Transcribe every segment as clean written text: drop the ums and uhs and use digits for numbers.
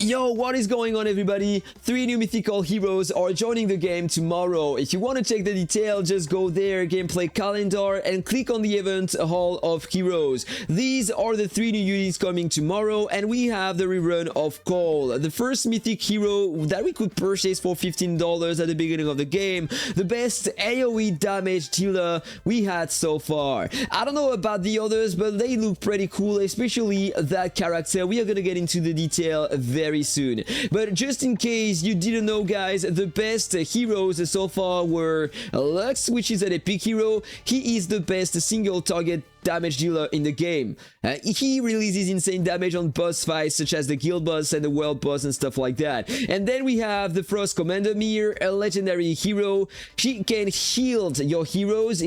Yo, what is going on everybody? 3 new mythical heroes are joining the game tomorrow. If you want to check the detail, just go there, gameplay calendar, and click on the event Hall of Heroes. These are the 3 new units coming tomorrow, and we have the rerun of Cole, the first mythic hero that we could purchase for $15 at the beginning of the game, the best AoE damage dealer we had so far. I don't know about the others, but they look pretty cool, especially that character. We are gonna get into the detail very soon. But just in case you didn't know, guys, the best heroes so far were Lux, which is an epic hero. He is the best single target damage dealer in the game. He releases insane damage on boss fights such as the guild boss and the world boss and stuff like that. And then we have the Frost Commander Mir, a legendary hero. She can heal your heroes,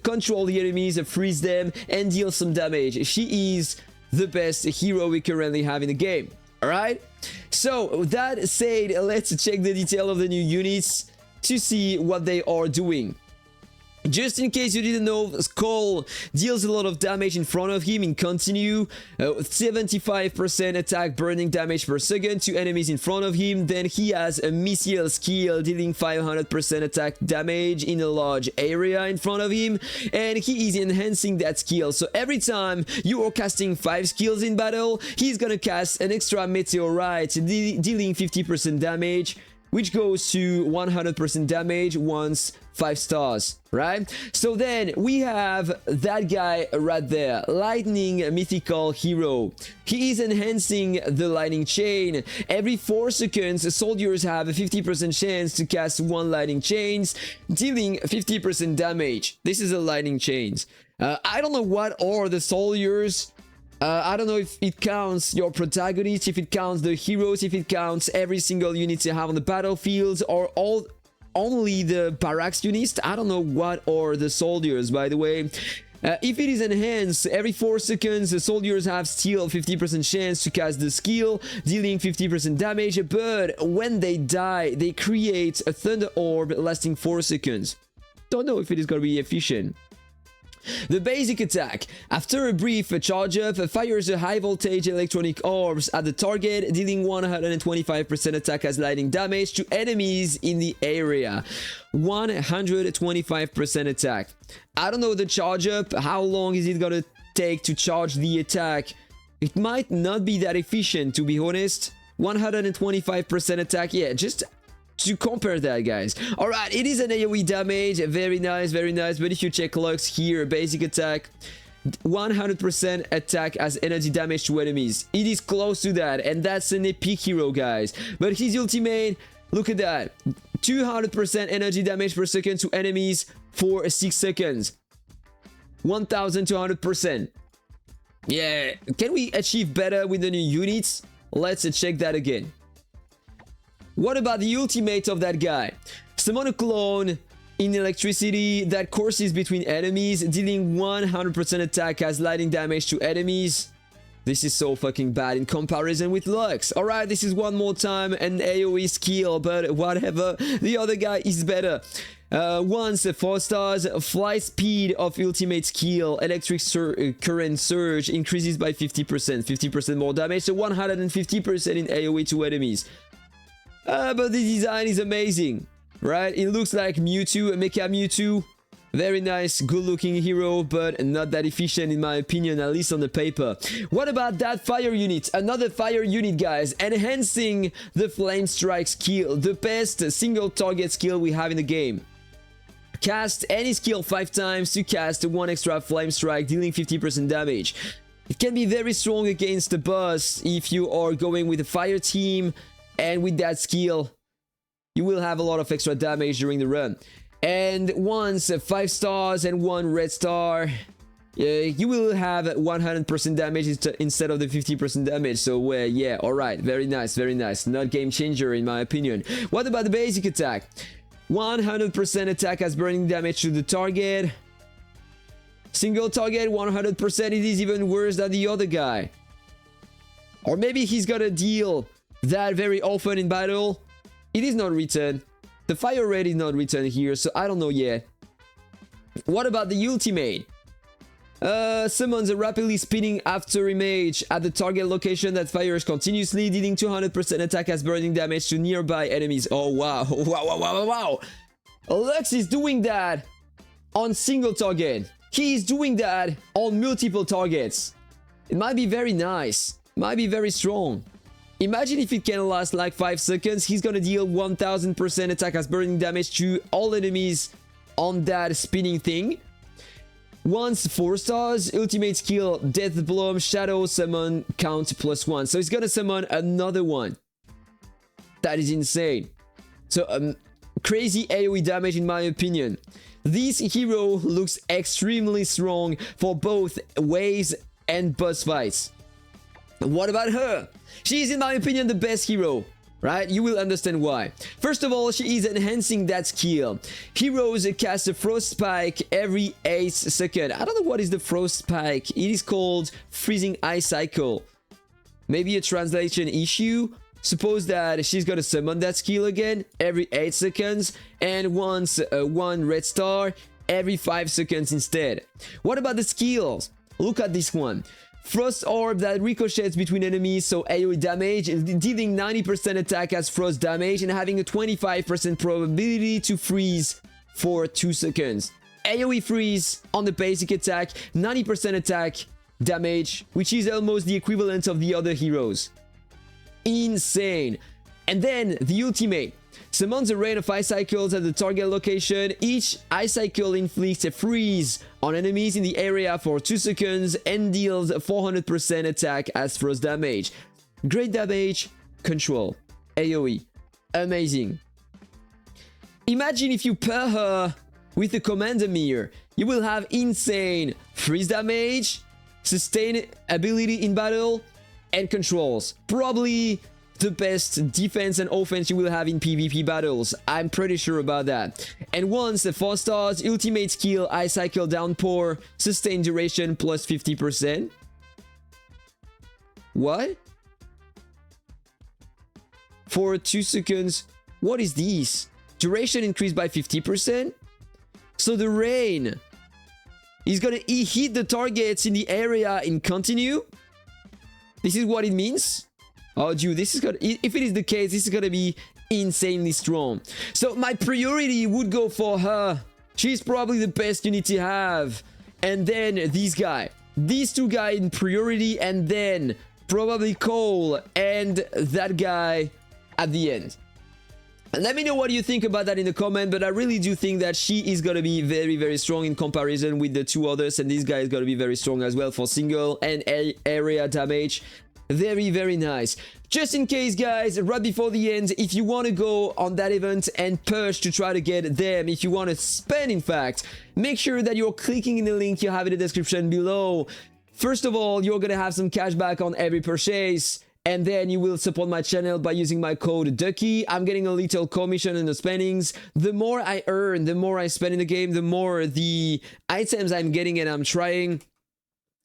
control the enemies, freeze them, and deal some damage. She is the best hero we currently have in the game. Alright, so that said, let's check the detail of the new units to see what they are doing. Just in case you didn't know, Cole deals a lot of damage in front of him in continue, 75% attack burning damage per second to enemies in front of him. Then he has a missile skill dealing 500% attack damage in a large area in front of him, and he is enhancing that skill. So every time you are casting 5 skills in battle, he's gonna cast an extra meteorite dealing 50% damage, which goes to 100% damage once 5 stars, right? So then we have that guy right there, Lightning Mythical Hero. He is enhancing the lightning chain. Every 4 seconds, soldiers have a 50% chance to cast 1 lightning chains, dealing 50% damage. This is a lightning chains. I don't know what are the soldiers. I don't know if it counts your protagonists, if it counts the heroes, if it counts every single unit you have on the battlefields, or only the barracks units. I don't know what are the soldiers, by the way. If it is enhanced, every 4 seconds, the soldiers have still 50% chance to cast the skill, dealing 50% damage, but when they die, they create a thunder orb lasting 4 seconds. Don't know if it is going to be efficient. The basic attack. After a brief charge up, fires a high voltage electronic orbs at the target, dealing 125% attack as lightning damage to enemies in the area. 125% attack. I don't know the charge up. How long is it gonna take to charge the attack? It might not be that efficient, to be honest. 125% attack, yeah, just to compare that, guys. All right, it is an AoE damage, very nice, very nice. But if you check Lux here, basic attack, 100% attack as energy damage to enemies. It is close to that, and that's an epic hero, guys. But his ultimate, look at that, 200% energy damage per second to enemies for 6 seconds, 1200%. Yeah, can we achieve better with the new units? Let's check that again. What about the ultimate of that guy? Summon a clone in electricity that courses between enemies, dealing 100% attack as lightning damage to enemies. This is so fucking bad in comparison with Lux. Alright, this is one more time an AoE skill, but whatever. The other guy is better. Once 4 stars, flight speed of ultimate skill, electric current surge increases by 50%. 50% more damage, so 150% in AoE to enemies. But the design is amazing, right? It looks like Mewtwo, Mecha Mewtwo. Very nice, good-looking hero, but not that efficient in my opinion, at least on the paper. What about that fire unit? Another fire unit, guys, enhancing the Flame Strike skill, the best single target skill we have in the game. Cast any skill 5 times to cast 1 extra Flame Strike, dealing 50% damage. It can be very strong against the boss if you are going with a fire team. And with that skill, you will have a lot of extra damage during the run. And once 5 stars and 1 red star, you will have 100% damage instead of the 50% damage. So yeah, alright, very nice, very nice. Not game changer in my opinion. What about the basic attack? 100% attack as burning damage to the target. Single target, 100%. It is even worse than the other guy. Or maybe he's gonna deal that very often in battle. It is not written. The fire rate is not written here, so I don't know yet. What about the ultimate? Summons a rapidly spinning after image at the target location that fires continuously, dealing 200% attack as burning damage to nearby enemies. Oh wow, wow, wow, wow, wow. Lux is doing that on single target. He is doing that on multiple targets. It might be very nice. Might be very strong. Imagine if it can last like 5 seconds. He's gonna deal 1000% attack as burning damage to all enemies on that spinning thing. Once 4 stars, ultimate skill, Death Bloom, Shadow Summon, count +1. So he's gonna summon another one. That is insane. So crazy AoE damage in my opinion. This hero looks extremely strong for both waves and boss fights. What about her? She is in my opinion the best hero. Right? You will understand why. First of all, she is enhancing that skill. Heroes cast a Frost Spike every 8 seconds. I don't know what is the Frost Spike. It is called Freezing Ice Cycle. Maybe a translation issue. Suppose that she's gonna summon that skill again every 8 seconds. And once 1 red star every 5 seconds instead. What about the skills? Look at this one. Frost Orb that ricochets between enemies, so AoE damage, dealing 90% attack as frost damage and having a 25% probability to freeze for 2 seconds. AoE freeze on the basic attack, 90% attack damage, which is almost the equivalent of the other heroes. Insane. And then the ultimate. Summons a rain of ice cycles at the target location. Each ice cycle inflicts a freeze on enemies in the area for 2 seconds and deals 400% attack as frost damage. Great damage, control, AoE. Amazing. Imagine if you pair her with the Commander Mirror. You will have insane freeze damage, sustain ability in battle, and controls. Probably the best defense and offense you will have in PvP battles. I'm pretty sure about that. And once the 4 stars, ultimate skill, Ice Cycle Downpour, sustain duration plus 50%. What? For 2 seconds. What is this? Duration increased by 50%? So the rain is gonna hit the targets in the area in continue? This is what it means? Oh, dude, this is gonna... If it is the case, this is gonna be insanely strong. So my priority would go for her. She's probably the best you need to have. And then this guy. These 2 guys in priority, and then probably Cole and that guy at the end. And let me know what you think about that in the comment, but I really do think that she is gonna be very, very strong in comparison with the 2 others, and this guy is gonna be very strong as well for single and area damage. Very, very nice. Just in case, guys, right before the end, if you want to go on that event and push to try to get them, if you want to spend, in fact, make sure that you're clicking in the link you have in the description below. First of all, you're gonna have some cash back on every purchase. And then you will support my channel by using my code Ducky. I'm getting a little commission in the spendings. The more I earn, the more I spend in the game, the more the items I'm getting and I'm trying.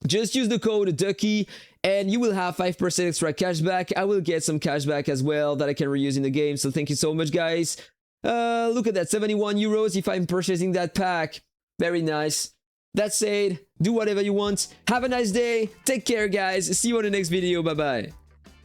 Just use the code Ducky and you will have 5% extra cash back. I will get some cash back as well that I can reuse in the game. So thank you so much, guys. Look at that, 71 euros if I'm purchasing that pack. Very nice. That said, do whatever you want. Have a nice day. Take care, guys. See you on the next video. Bye-bye.